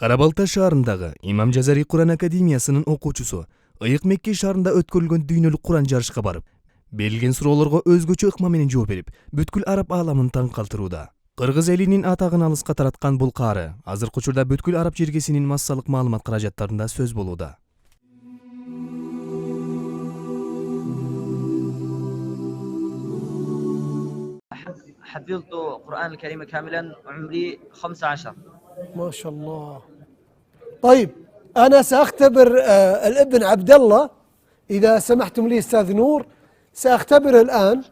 Кара Балта шаарындагы Имам Жазари Куран академиясынын окуучусу Ыйык Мекке шаарында өткөрүлгөн дүйнөлүк Куран жарышка барып, берилген суроолорго өзгөчө ыкма менен жооп берип, бүткүл араб ааламын таң калтырууда. Кыргыз элинин атагын алыска тараткан бул каары азыркы учурда бүткүл араб жергесинин массалык маалымат каражаттарында сөз болууда. حفظت القرآن الكريم كاملا عمري 15. ما شاء الله. طيب أنا سأختبر الابن عبد الله، إذا سمحتم لي أستاذ نور، سأختبره الآن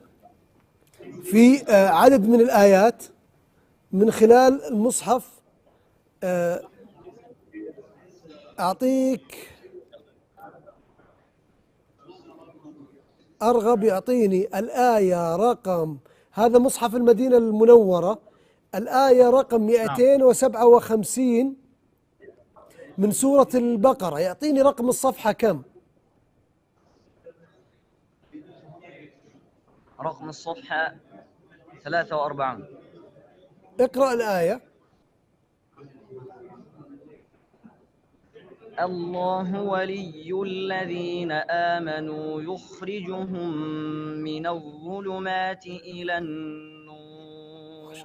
في عدد من الآيات من خلال المصحف. أعطيك أرغب يعطيني الآية رقم، هذا مصحف المدينة المنورة، الآية رقم 257 من سورة البقرة. يعطيني رقم الصفحة كم؟ رقم الصفحة 43. اقرأ الآية. الله ولي الذين آمنوا يخرجهم من الظلمات إلى النور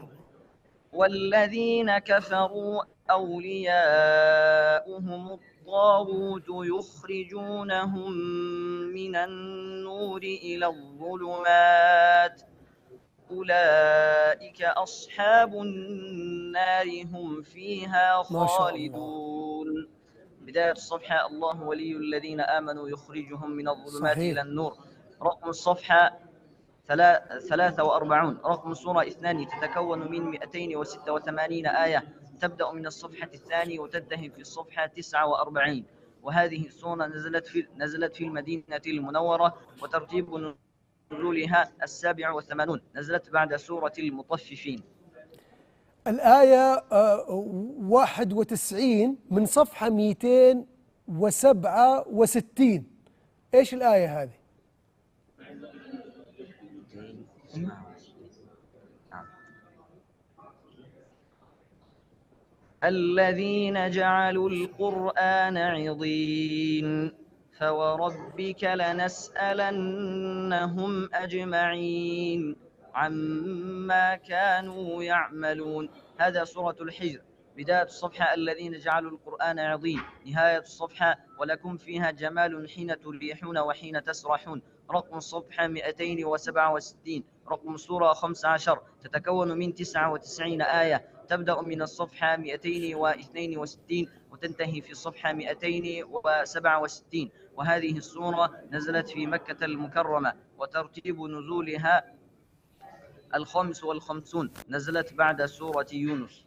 والذين كفروا أولياؤهم الطاغوت يخرجونهم من النور إلى الظلمات أولئك أصحاب النار هم فيها خالدون. بداية الصفحة الله ولي الذين آمنوا يخرجهم من الظلمات إلى النور. رقم الصفحة 43. رقم السورة 2 تتكون من 286 آية، تبدأ من الصفحة 2 وتنتهي في الصفحة 49. وهذه السورة نزلت في المدينة المنورة، وترتيب نزولها 87، نزلت بعد سورة المطففين. الآية 91 من صفحة 267. إيش الآية هذه؟ الذين جعلوا القرآن عضين فوربك لنسألنهم أجمعين عما كانوا يعملون. هذا سورة الحجر. بداية الصفحة الذين جعلوا القرآن عضين، نهاية الصفحة ولكم فيها جمال حين تريحون وحين تسرحون. رقم الصفحة 267. رقم السورة 15 تتكون من 99 آية، تبدأ من الصفحة 262 وتنتهي في الصفحة 267. وهذه السورة نزلت في مكة المكرمة، وترتيب نزولها 55، نزلت بعد سورة يونس.